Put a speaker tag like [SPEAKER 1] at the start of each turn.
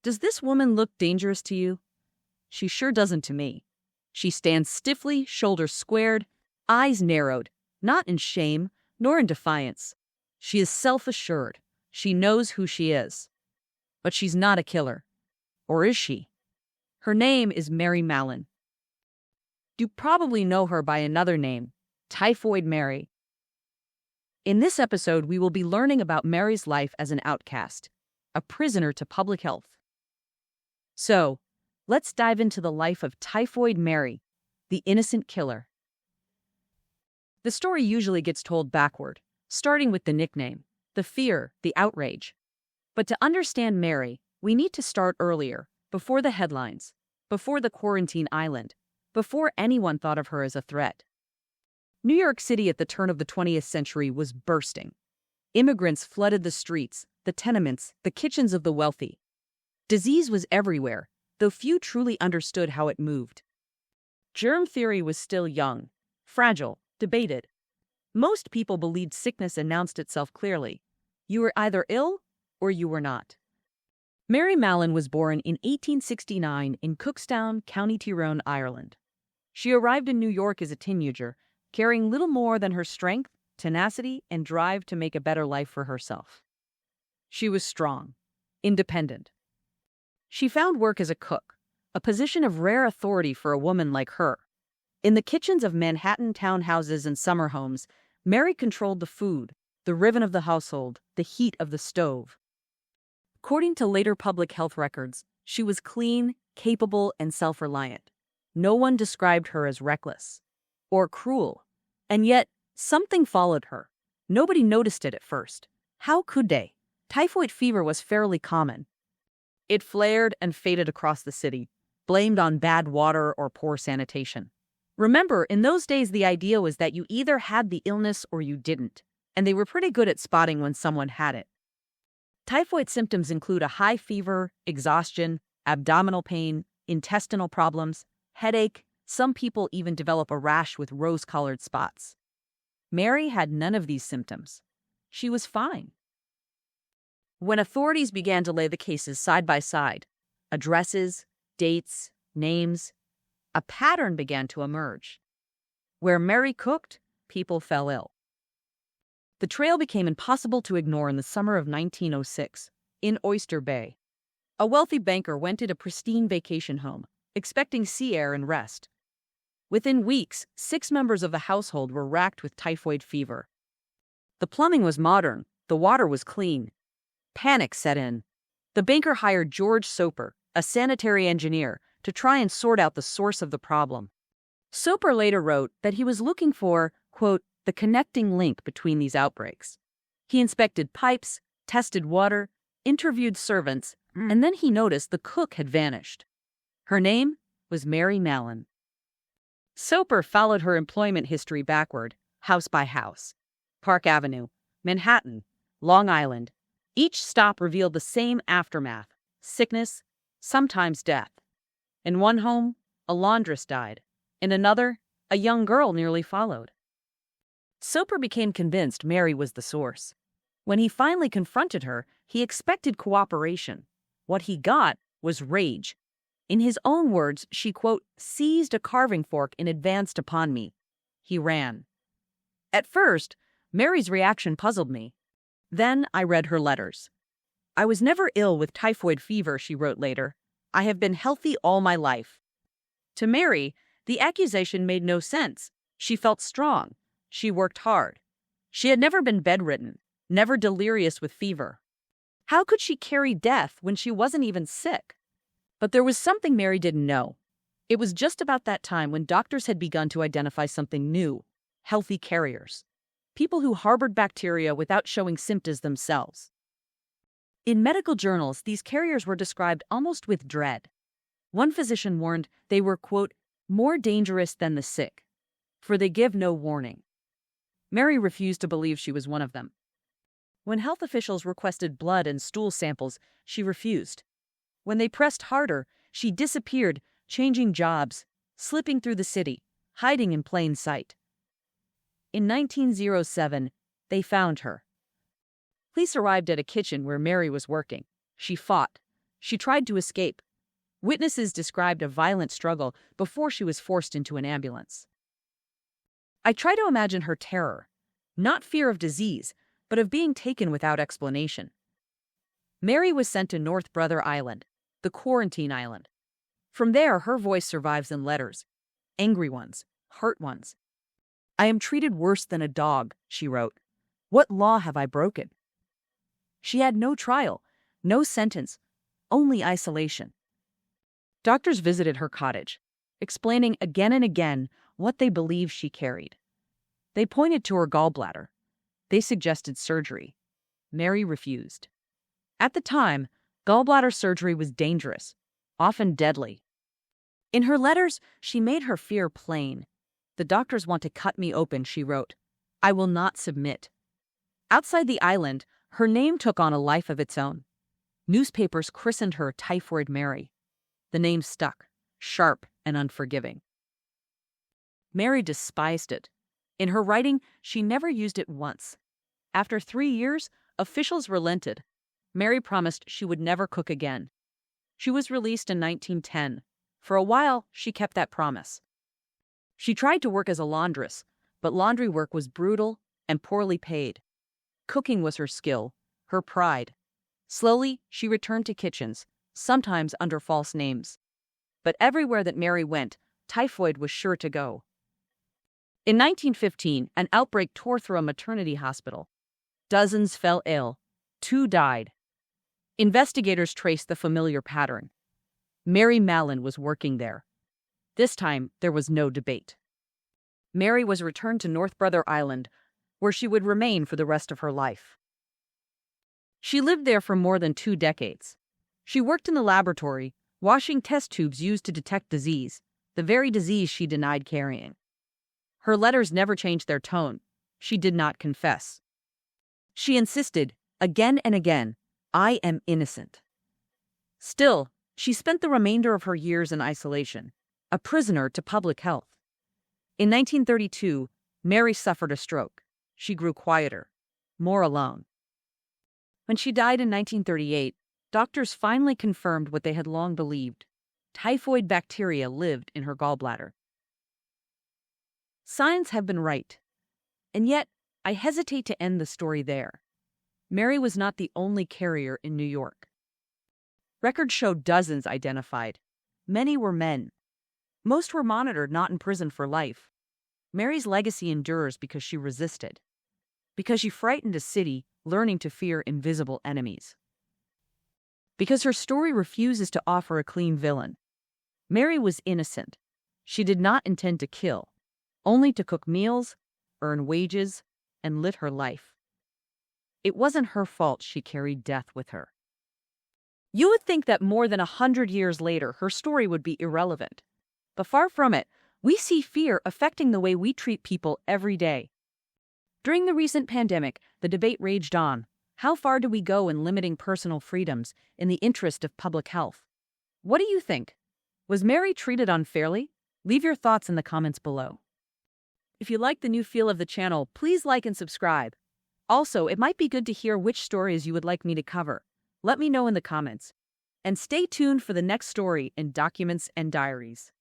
[SPEAKER 1] Does this woman look dangerous to you? She sure doesn't to me. She stands stiffly, shoulders squared, eyes narrowed, not in shame, nor in defiance. She is self-assured. She knows who she is. But she's not a killer. Or is she? Her name is Mary Mallon. You probably know her by another name, Typhoid Mary. In this episode, we will be learning about Mary's life as an outcast, a prisoner to public health. So, let's dive into the life of Typhoid Mary, the innocent killer. The story usually gets told backward, starting with the nickname, the fear, the outrage. But to understand Mary, we need to start earlier, before the headlines, before the quarantine island, before anyone thought of her as a threat. New York City at the turn of the 20th century was bursting. Immigrants flooded the streets, the tenements, the kitchens of the wealthy. Disease was everywhere, though few truly understood how it moved. Germ theory was still young, fragile, debated. Most people believed sickness announced itself clearly. You were either ill or you were not. Mary Mallon was born in 1869 in Cookstown, County Tyrone, Ireland. She arrived in New York as a teenager, carrying little more than her strength, tenacity, and drive to make a better life for herself. She was strong, independent. She found work as a cook, a position of rare authority for a woman like her. In the kitchens of Manhattan townhouses and summer homes, Mary controlled the food, the rhythm of the household, the heat of the stove. According to later public health records, she was clean, capable, and self-reliant. No one described her as reckless or cruel. And yet, something followed her. Nobody noticed it at first. How could they? Typhoid fever was fairly common. It flared and faded across the city, blamed on bad water or poor sanitation. Remember, in those days the idea was that you either had the illness or you didn't, and they were pretty good at spotting when someone had it. Typhoid symptoms include a high fever, exhaustion, abdominal pain, intestinal problems, headache. Some people even develop a rash with rose-colored spots. Mary had none of these symptoms. She was fine. When authorities began to lay the cases side by side, addresses, dates, names, a pattern began to emerge. Where Mary cooked, people fell ill. The trail became impossible to ignore in the summer of 1906, in Oyster Bay. A wealthy banker rented a pristine vacation home, expecting sea air and rest. Within weeks, 6 members of the household were racked with typhoid fever. The plumbing was modern, the water was clean. Panic set in. The banker hired George Soper, a sanitary engineer, to try and sort out the source of the problem. Soper later wrote that he was looking for, quote, the connecting link between these outbreaks. He inspected pipes, tested water, interviewed servants, and then he noticed the cook had vanished. Her name was Mary Mallon. Soper followed her employment history backward, house by house. Park Avenue, Manhattan, Long Island. Each stop revealed the same aftermath: sickness, sometimes death. In one home, a laundress died. In another, a young girl nearly followed. Soper became convinced Mary was the source. When he finally confronted her, he expected cooperation. What he got was rage. In his own words, she, quote, seized a carving fork and advanced upon me. He ran. At first, Mary's reaction puzzled me. Then I read her letters. I was never ill with typhoid fever, she wrote later. I have been healthy all my life. To Mary, the accusation made no sense. She felt strong. She worked hard. She had never been bedridden, never delirious with fever. How could she carry death when she wasn't even sick? But there was something Mary didn't know. It was just about that time when doctors had begun to identify something new: healthy carriers. People who harbored bacteria without showing symptoms themselves. In medical journals, these carriers were described almost with dread. One physician warned they were, quote, more dangerous than the sick, for they give no warning. Mary refused to believe she was one of them. When health officials requested blood and stool samples, she refused. When they pressed harder, she disappeared, changing jobs, slipping through the city, hiding in plain sight. In 1907, they found her. Police arrived at a kitchen where Mary was working. She fought. She tried to escape. Witnesses described a violent struggle before she was forced into an ambulance. I try to imagine her terror, not fear of disease, but of being taken without explanation. Mary was sent to North Brother Island, the quarantine island. From there, her voice survives in letters, angry ones, hurt ones. "I am treated worse than a dog," she wrote. "What law have I broken?" She had no trial, no sentence, only isolation. Doctors visited her cottage, explaining again and again what they believed she carried. They pointed to her gallbladder. They suggested surgery. Mary refused. At the time, gallbladder surgery was dangerous, often deadly. In her letters, she made her fear plain. "The doctors want to cut me open," she wrote. "I will not submit." Outside the island, her name took on a life of its own. Newspapers christened her Typhoid Mary. The name stuck, sharp and unforgiving. Mary despised it. In her writing, she never used it once. After 3 years, officials relented. Mary promised she would never cook again. She was released in 1910. For a while, she kept that promise. She tried to work as a laundress, but laundry work was brutal and poorly paid. Cooking was her skill, her pride. Slowly, she returned to kitchens, sometimes under false names. But everywhere that Mary went, typhoid was sure to go. In 1915, an outbreak tore through a maternity hospital. Dozens fell ill. 2 died. Investigators traced the familiar pattern. Mary Mallon was working there. This time, there was no debate. Mary was returned to North Brother Island, where she would remain for the rest of her life. She lived there for more than 2 decades. She worked in the laboratory, washing test tubes used to detect disease, the very disease she denied carrying. Her letters never changed their tone. She did not confess. She insisted, again and again, "I am innocent." Still, she spent the remainder of her years in isolation, a prisoner to public health. In 1932, Mary suffered a stroke. She grew quieter, more alone. When she died in 1938, doctors finally confirmed what they had long believed. Typhoid bacteria lived in her gallbladder. Signs have been right. And yet, I hesitate to end the story there. Mary was not the only carrier in New York. Records show dozens identified. Many were men. Most were monitored, not imprisoned for life. Mary's legacy endures because she resisted. Because she frightened a city, learning to fear invisible enemies. Because her story refuses to offer a clean villain. Mary was innocent. She did not intend to kill, only to cook meals, earn wages, and live her life. It wasn't her fault she carried death with her. You would think that more than 100 years later, her story would be irrelevant. But far from it, we see fear affecting the way we treat people every day. During the recent pandemic, the debate raged on. How far do we go in limiting personal freedoms in the interest of public health? What do you think? Was Mary treated unfairly? Leave your thoughts in the comments below. If you like the new feel of the channel, please like and subscribe. Also, it might be good to hear which stories you would like me to cover. Let me know in the comments. And stay tuned for the next story in Documents and Diaries.